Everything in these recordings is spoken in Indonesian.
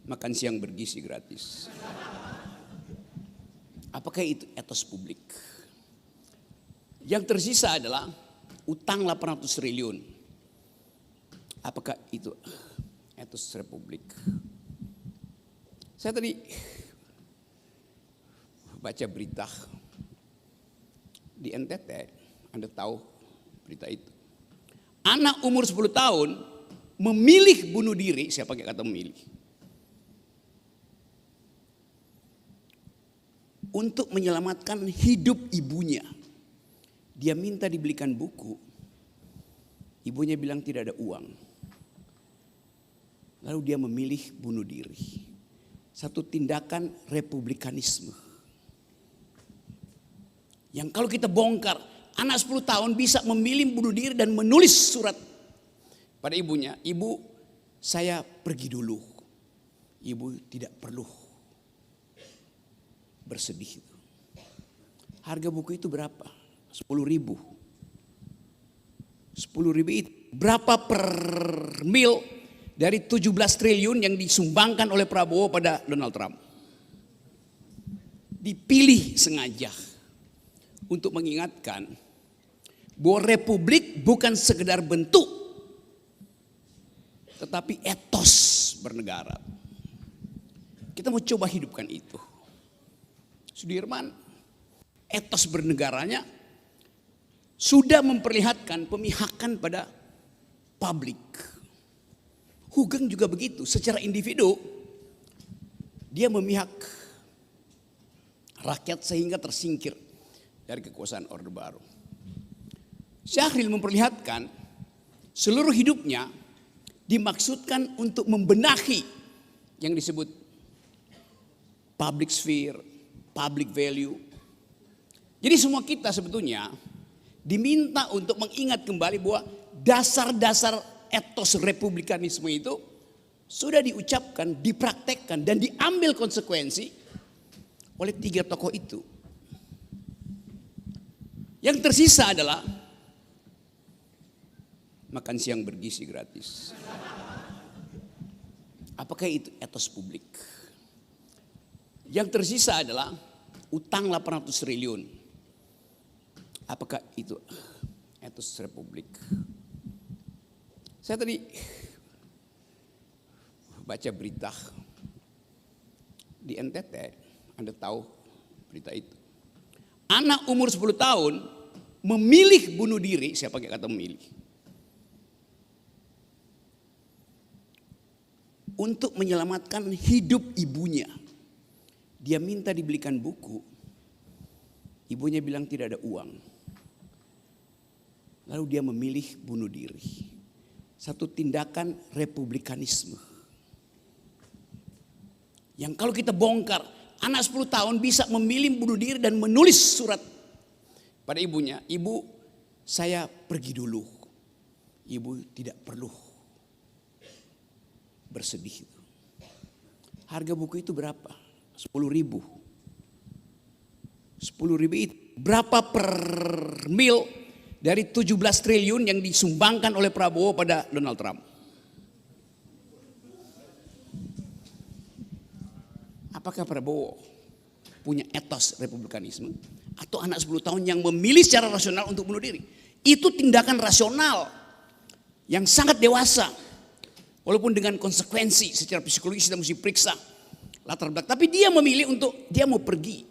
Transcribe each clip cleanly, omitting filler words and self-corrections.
makan siang bergizi gratis. Apakah itu etos publik? Yang tersisa adalah utang 800 triliun. Apakah itu etos republik? Saya tadi baca berita di NTT, Anda tahu berita itu. Anak umur 10 tahun memilih bunuh diri, saya pakai kata memilih, untuk menyelamatkan hidup ibunya. Dia minta dibelikan buku, ibunya bilang tidak ada uang. Lalu dia memilih bunuh diri. Satu tindakan republikanisme. Yang kalau kita bongkar, anak 10 tahun bisa memilih bunuh diri dan menulis surat pada ibunya. Ibu, saya pergi dulu. Ibu tidak perlu bersedih. Harga buku itu berapa? 10.000. 10.000 itu berapa per mil dari 17 triliun yang disumbangkan oleh Prabowo pada Donald Trump? Dipilih sengaja untuk mengingatkan bahwa republik bukan sekedar bentuk, tetapi etos bernegara. Kita mau coba hidupkan itu. Sudirman, etos bernegaranya sudah memperlihatkan pemihakan pada publik. Hugeng juga begitu, secara individu dia memihak rakyat sehingga tersingkir dari kekuasaan Orde Baru. Syahril memperlihatkan seluruh hidupnya dimaksudkan untuk membenahi yang disebut public sphere, public value. Jadi semua kita sebetulnya diminta untuk mengingat kembali bahwa dasar-dasar etos republikanisme itu sudah diucapkan, dipraktekkan dan diambil konsekuensi oleh 3 tokoh itu. Yang tersisa adalah makan siang bergizi gratis. Apakah itu etos publik? Yang tersisa adalah utang 800 triliun. Apakah itu etos republik? Saya tadi baca berita di NTT, Anda tahu berita itu. Anak umur 10 tahun memilih bunuh diri, saya pakai kata memilih, untuk menyelamatkan hidup ibunya. Dia minta dibelikan buku, ibunya bilang tidak ada uang. Lalu dia memilih bunuh diri. Satu tindakan republikanisme. Yang kalau kita bongkar, anak 10 tahun bisa memilih bunuh diri dan menulis surat pada ibunya. Ibu, saya pergi dulu. Ibu tidak perlu bersedih. Harga buku itu berapa? 10.000. 10.000 itu berapa per mil dari 17 triliun yang disumbangkan oleh Prabowo pada Donald Trump? Apakah Prabowo punya etos republikanisme? Atau anak 10 tahun yang memilih secara rasional untuk bunuh diri? Itu tindakan rasional yang sangat dewasa. Walaupun dengan konsekuensi secara psikologis kita mesti periksa latar belakang. Tapi dia memilih untuk dia mau pergi.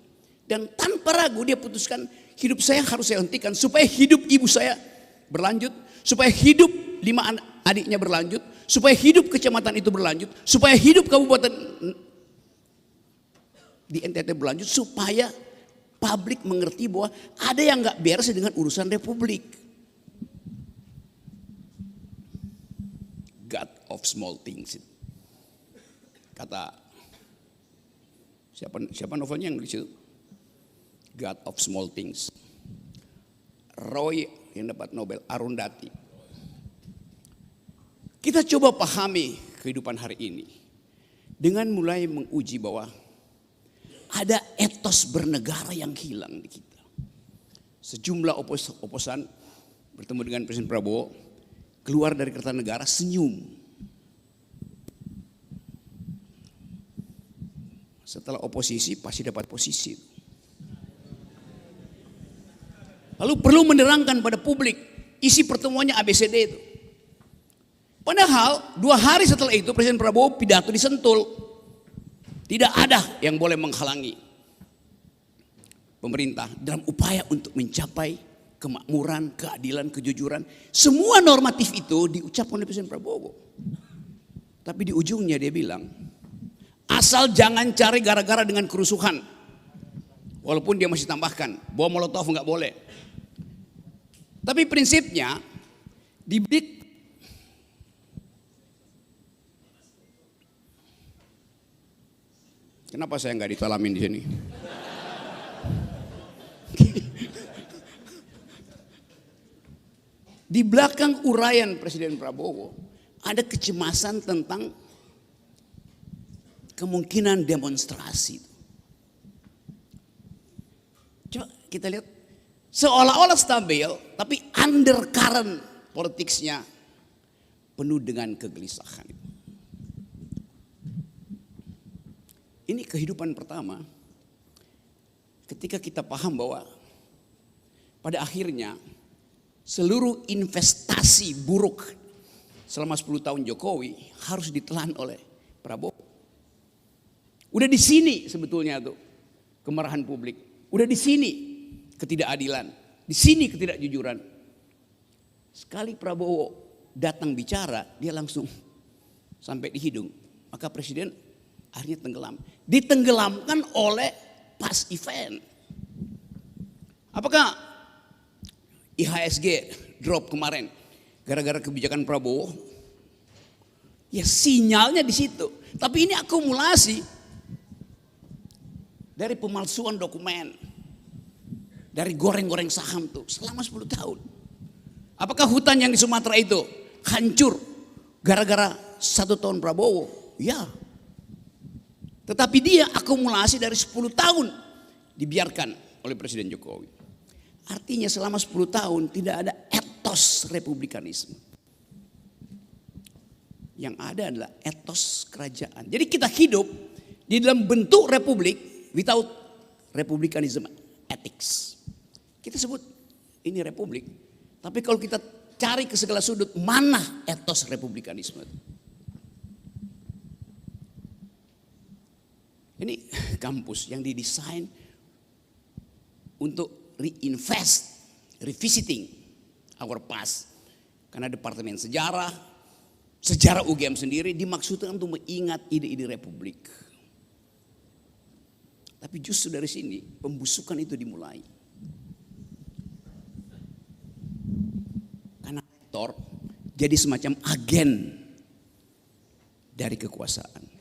Dan tanpa ragu dia putuskan hidup saya harus saya hentikan supaya hidup ibu saya berlanjut. Supaya hidup 5 adiknya berlanjut. Supaya hidup kecamatan itu berlanjut. Supaya hidup kabupaten di NTT berlanjut. Supaya publik mengerti bahwa ada yang gak beres dengan urusan republik. God of small things. Kata siapa novelnya yang di situ? God of Small Things. Roy yang dapat Nobel, Arundhati. Kita coba pahami kehidupan hari ini dengan mulai menguji bahwa ada etos bernegara yang hilang di kita. Sejumlah oposan bertemu dengan Presiden Prabowo, keluar dari Kertanegara senyum. Setelah oposisi pasti dapat posisi. Lalu perlu menerangkan pada publik isi pertemuannya ABCD itu. Padahal 2 hari setelah itu Presiden Prabowo pidato di Sentul. Tidak ada yang boleh menghalangi pemerintah dalam upaya untuk mencapai kemakmuran, keadilan, kejujuran. Semua normatif itu diucapkan oleh Presiden Prabowo. Tapi di ujungnya dia bilang, asal jangan cari gara-gara dengan kerusuhan. Walaupun dia masih tambahkan, bom molotov nggak boleh. Tapi prinsipnya dibidik. Kenapa saya nggak ditalamin di sini? Di belakang uraian Presiden Prabowo ada kecemasan tentang kemungkinan demonstrasi. Coba kita lihat, seolah-olah stabil, tapi undercurrent politiknya penuh dengan kegelisahan. Ini kehidupan pertama ketika kita paham bahwa pada akhirnya seluruh investasi buruk selama 10 tahun Jokowi harus ditelan oleh Prabowo. Udah di sini sebetulnya tuh kemarahan publik. Udah di sini ketidakadilan, di sini ketidakjujuran. Sekali Prabowo datang bicara, dia langsung sampai di hidung. Maka Presiden akhirnya tenggelam. Ditenggelamkan oleh pas event. Apakah IHSG drop kemarin gara-gara kebijakan Prabowo? Ya sinyalnya di situ. Tapi ini akumulasi dari pemalsuan dokumen, dari goreng-goreng saham tuh selama 10 tahun. Apakah hutan yang di Sumatera itu hancur gara-gara 1 tahun Prabowo? Ya. Tetapi dia akumulasi dari 10 tahun dibiarkan oleh Presiden Jokowi. Artinya selama 10 tahun tidak ada etos republikanisme. Yang ada adalah etos kerajaan. Jadi kita hidup di dalam bentuk republik without republikanism ethics. Kita sebut ini republik. Tapi kalau kita cari ke segala sudut, mana etos republikanisme? Ini kampus yang didesain untuk reinvest, revisiting our past. Karena Departemen Sejarah UGM sendiri dimaksudkan untuk mengingat ide-ide republik. Tapi justru dari sini pembusukan itu dimulai. Karena rektor jadi semacam agen dari kekuasaan.